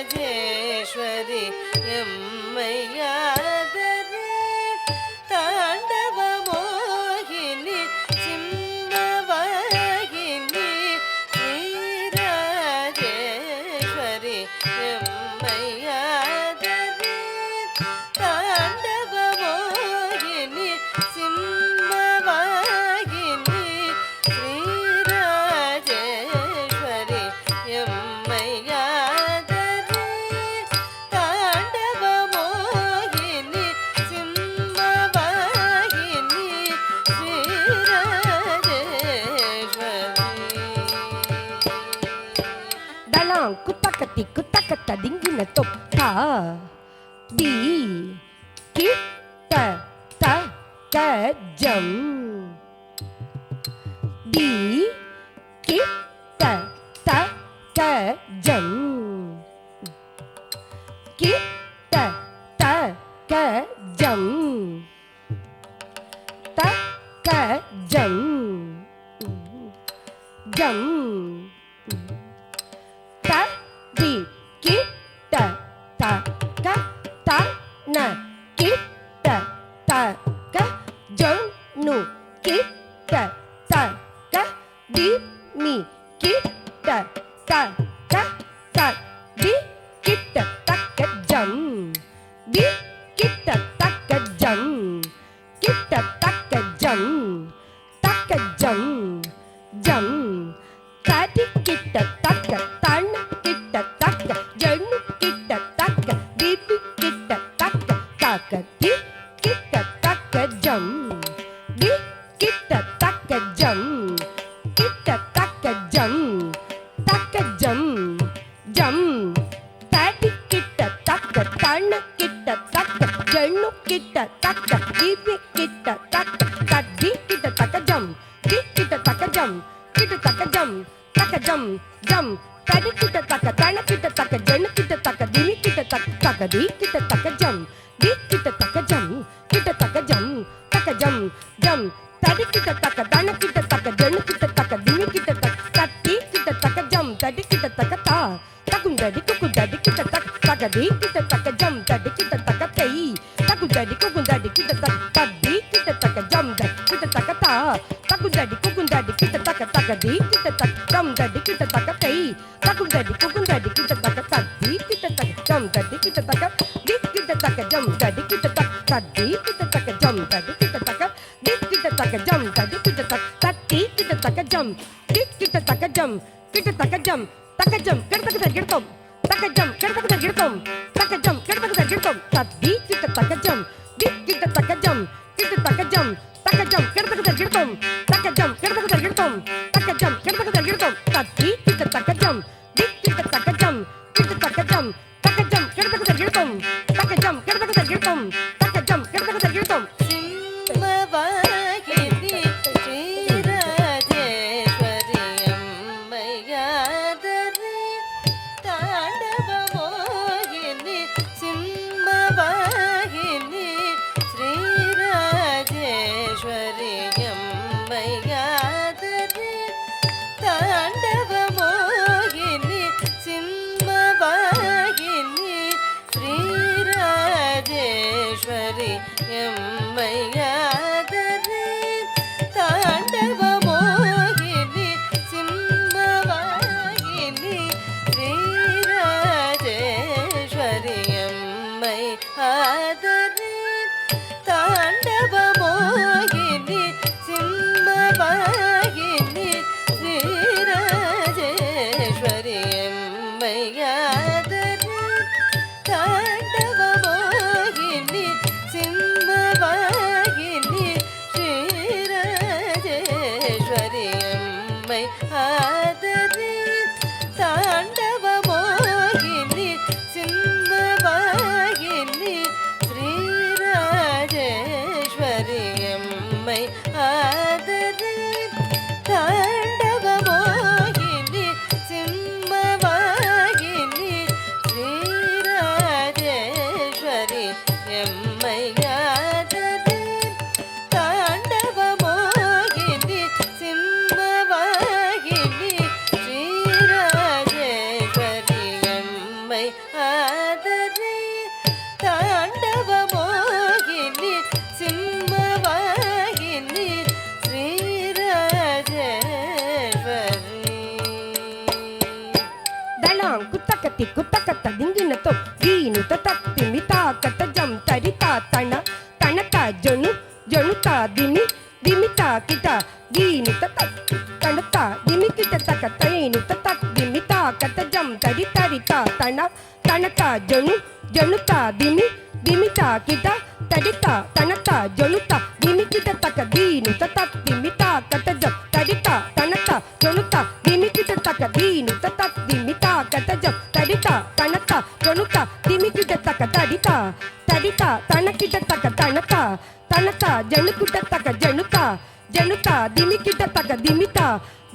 ಶ್ರೀರೇಂದ್ರೇಶ್ವರಿ ಎಮ್ಮಯ್ಯಾದರೆ ತಾಂಡವ ಮೋಹಿನಿ ಸಿಂಹವಾಹಿನಿ ಶ್ರೀರಾಜೇಶ್ವರಿ ಎಮ್ಮಯ್ಯಾದರೆ ತಾಂಡವ ಮೋಹಿನಿ ಸಿಂಹವಾಹಿನಿ ಶ್ರೀರಾಜೇಶ್ವರಿ ಎಮ್ಮಯ್ಯಾದರೆ ತಾಂಡವ ಮೋಹಿನಿ ಸಿಂಹವಾಹಿನಿ ಶ್ರೀರಾಜೇಶ್ವರಿ ಎಮ್ಮಯ್ಯಾದರೆ ತಾಂಡವ Mohini Simhavahini ಶ್ರೀರಾಜೇಶ್ವರಿ dalang kutakati kutakata dingina topta di kita takajam di kita takajam kita takajam takajam jam ta di kita ta ka ta na kita ta ka jonu kita ta ka di mi kita ta ka ta di kita ta ka jam di kita ta ka jam kita ta ka jam jam tadi kita taka tanah kita taka janu kita taka bibi kita taka taka di kita taka jam di kita taka jam jam tadi kita taka tanah kita taka janu kita taka bibi kita taka tadi kita taka jam di kita taka jam kita taka jam tadi kita taka tanah kita taka jana kita taka dini kita taka di kita taka jam di kita taka jam tadi kita taka tanah kita taka jana kita taka dini kita taka tadi kita taka jam tadi kita taka ta takun jadi kuku jadi kita taka di kita taka jam tadi kita taka tei takun jadi kuku jadi kita taka tadi kita taka jam tadi kita taka ta takun jadi kuku jadi kita taka di kita taka jam tadi kita taka tei takun jadi kuku jadi kita taka tadi kita taka jam tadi kita taka di kita taka jam tadi kita taka tadi kita taka jam tadi kita taka di kita taka jam tadi kita taka tadi kita taka jam di kita taka jam kita taka jam taka jam kita taka girtom taka jam kita taka girtom taka jam kita taka girtom tadi kita taka jam di kita taka jam kita taka jam taka jam kita taka girtom taka jam kita taka girtom taka jam kita taka girtom tadi kita taka jam di kita taka jam kita taka jam taka jam kita taka girtom taka jam kita taka girtom taka jam kita taka girtom Simhavahini ಶ್ರೀರಾಜೇಶ್ವರಿ ಎಮ್ಮಯ್ಯಾದರೆ ತಾಂಡವ ಮೋಹಿನಿ ಸಿಂಹವಾಹಿನಿ ಶ್ರೀರಾಜೇಶ್ವರಿ ಎಮ್ಮಯ್ಯಾದರೆ ತಾಂಡವ ಮೋಹಿನಿ ಸಿಂಹವಾಹಿನಿ ಶ್ರೀರಾಜೇಶ್ವರಿ ಎಮ್ಮಯ್ಯಾದರೆ ತಾಂಡವ ಮೋಹಿನಿ ಸಿಂಹವಾಹಿನಿ ಶ್ರೀರಾಜೇಶ್ವರಿ ಎಮ್ಮಯ್ಯಾದರೆ ತಾಂಡವ ಮೋಹಿನಿ ಸಿಂಹವಾಹಿನಿ ಶ್ರೀರಾಜೇಶ್ವರಿ ಎಮ್ಮಯ್ಯಾದರೆ ತಾಂಡವ ಮೋಹಿನಿ ಸಿಂಹವಾಹಿನಿ ಶ್ರೀರಾಜೇಶ್ವರಿ ಎಮ್ಮಯ್ಯಾದರೆ ತಾಂಡವ ಮೋಹಿನಿ ಸಿಂಹವಾಹಿನಿ ಶ್ರೀ எம்மையாதரு தாண்டவ மோகினி சிம்மவாகினி ஸ்ரீராஜேஸ்வரி எம்மை ஆதரி தாண்டவ மோகினி சிம்மவாகினி ஸ்ரீராஜேஸ்வரி దళాం కుత్తకతి కుత్తకత దింగినతో గీనుత తత్తిమితా కటజం తరితా తణ తణత జను జనుత దిమి దిమితా కిట గీనుత తణత దిమికిట తక తైనుత తత్ దిమితా కటజం తరి తరితా తణ తణత జను జనుత దిమి దిమితా కిట తడిత తణత జనుత దిమికిట తక గీనుత తత్ దిమితా కటజం తరితా తణత జనుత దిమికిట తక గీనుత తత్ దిమితా కటజం తడిత తణత జనుత దిమికిట తక తడిత తడిత తణకిట తక తణత తణత జనుకిట తక జనుత జనుత దిమికిట తక దిమిత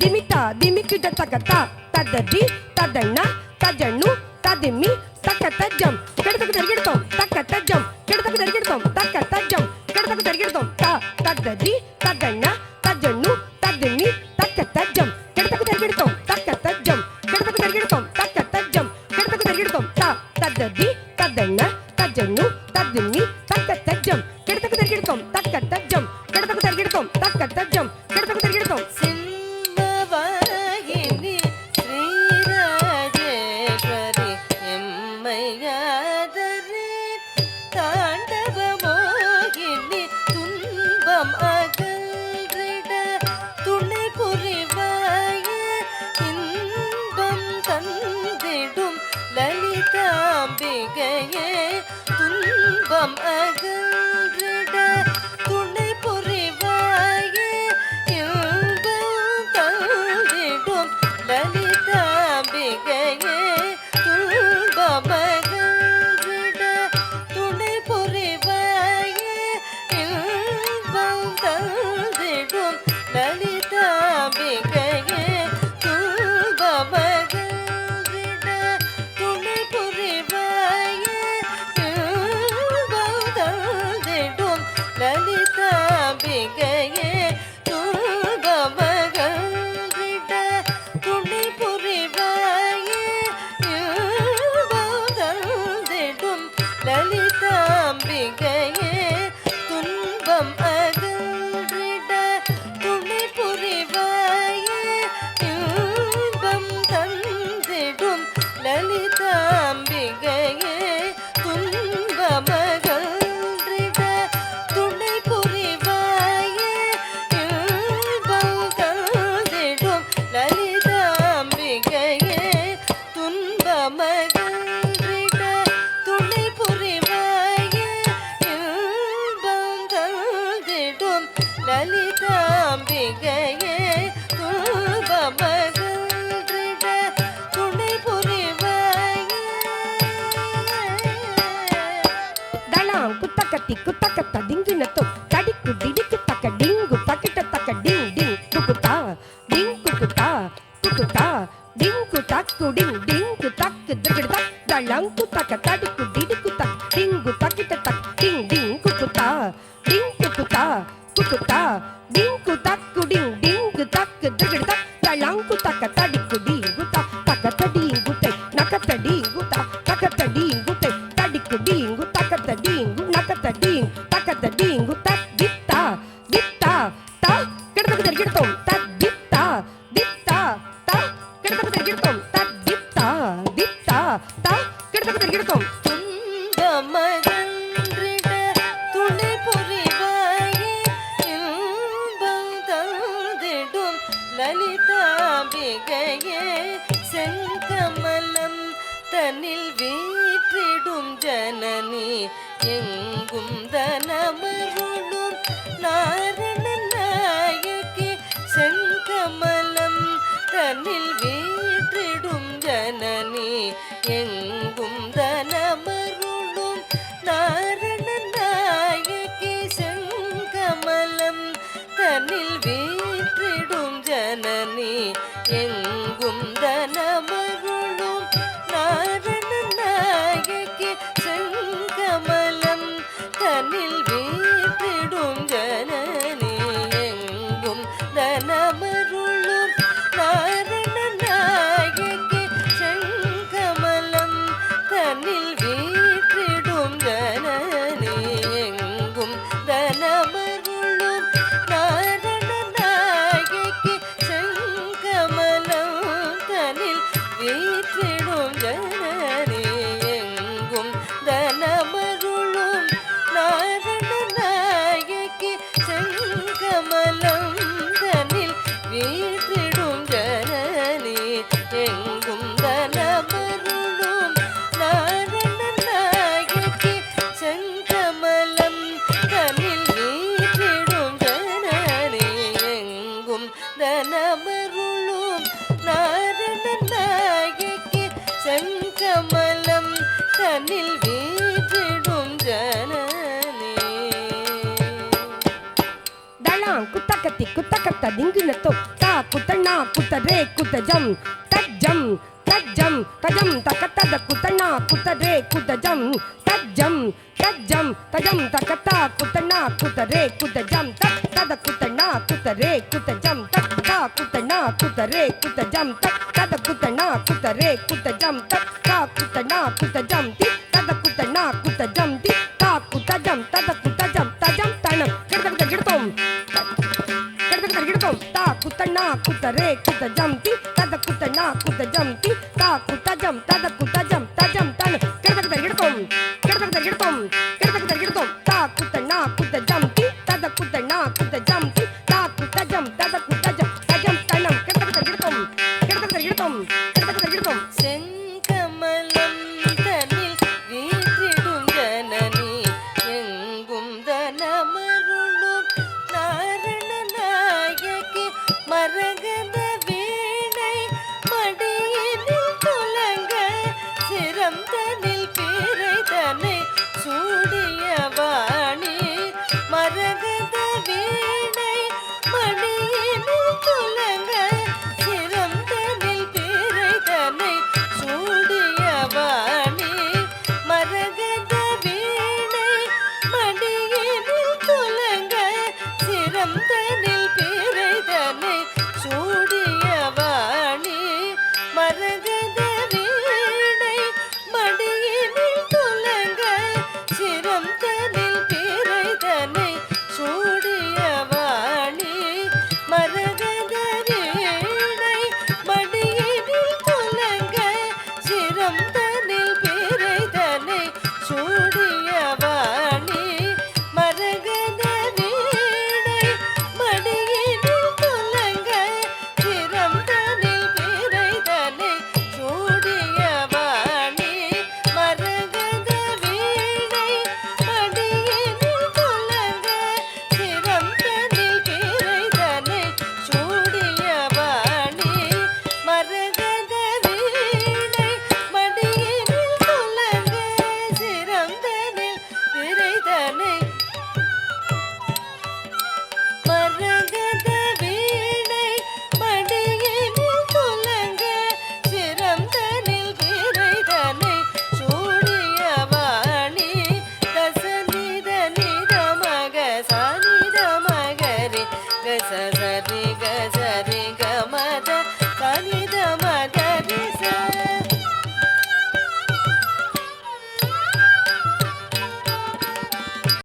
దిమిత దిమికిట తక త తదది తదన్న తజను తదిమి తక తజం కెడతకు జరిగిడతాం తక తజం కెడతకు జరిగిడతాం తక తజం కెడతకు జరిగిడతాం త తదది తదన్న తజను తదిమి తక తజం కెడతకు జరిగిడతాం తక తజం కెడతకు జరిగిడతాం తక తజం కెడతకు జరిగిడతాం త తదది తదన్న తజను తదిమి తక తజం కెడతకు జరిగిడతాం తక తజం కెడతకు జరిగిడతాం తక తజం కెడతకు జరిగిడతాం சிம்மவாகினி ஸ்ரீராஜேஸ்வரி எம்மையாதரு தாண்டவ மோகினி துன்பம் அகன்றிட துணை புரிவாய இன்பம் தந்திடும் லலிதாம்பிகையே துன்பம் அகன்றிட துணை புரிவாய இன்பம் தந்திடும் லலிதாம்பிகையே துன்பம் அகன்றிட துணை புரிவாய இன்பம் தந்திடும் லலிதாம்பிகையே துன்பம் அகன்றிட துணை புரிவாய இன்பம் தந்திடும் லலிதாம்பிகையே துன்பம் அகன்றிட துணை புரிவாய இன்பம் தந்திடும் லலிதாம்பிகையே துன்பம் அகன்றிட துணை புரிவாய இன்பம் தந்திடும் லலிதாம்பிகையே துன்பம் அகன்றிட துணை புரிவாய இன்பம் தந்திடும் லலிதாம்பிகையே துன்பம் அகன்றிட துணை புரிவாய இன்பம் தந்திடும் லலிதாம்பிகையே துன்பம் அகன்றிட துணை புரிவாய దళాం కుత్తకతి కుత్తకత దింగినతో తడికు డిడికు తక డింగు తకిట తక డింగ్ డింగ్ కుకుతా డింగ్ కుకుతా కుకుతా డింగు తక్కు డింగ్ డింగు తక్కు దిగడ దళాం కుతక తడికు డిడికు తక డింగు తకిట తక డింగ్ డింగ్ కుకుతా డింగ్ కుకుతా కుకుతా డింగు తక్కు డింగ్ డింగు తక్కు దిగడ దళాం కుతక తడికు డింగు తక తడింగు తై నక తడింగు తక తడింగు తై తడికు డింగు తక తడింగు నక తడింగు తక తడింగు తద్దిత్త దిత్త త కెడతకు జరిగిడతాం తద్దిత్త దిత్త త కెడతకు జరిగిడతాం తద్దిత్త దిత్త త కెడతకు జరిగిడతాం துன்பம் அகன்றிட துணை புரிவாய இன்பம் தந்திடும் லலிதாம்பிகையே செங்கமலம் தன்னில் வீற்றிடும் ஜனனி எங்கும் தனமருளும் நாரண நாயகி செங்கமலம் தன்னில் வீற்றிடும் ஜனனி எங்கும் தனமருளும் நாரண நாயகி செங்கமலம் தன்னில் வீற்றிடும் ஜனனி எங்கும் தனமருளும் நாரண நாயகி செங்கமலம் తదింగినతో తా కుతనా కుతరే కుతజం తజ్జం తజ్జం తజం తకతద కుతనా కుతరే కుతజం తజ్జం తజ్జం తజం తకత కుతనా కుతరే కుతజం తద కుతనా కుతరే కుతజం తక్కా కుతనా కుతరే కుతజం తద కుతనా కుతరే కుతజం తక్కా కుతనా కుతజం తి తద కుతనా కుతజం తి తా కుతజం తద కుతజం తజం తణం గిడత గిడతం తా కుతనా కుతరే కుతజం తి తద కుతనా కుతజం తి తా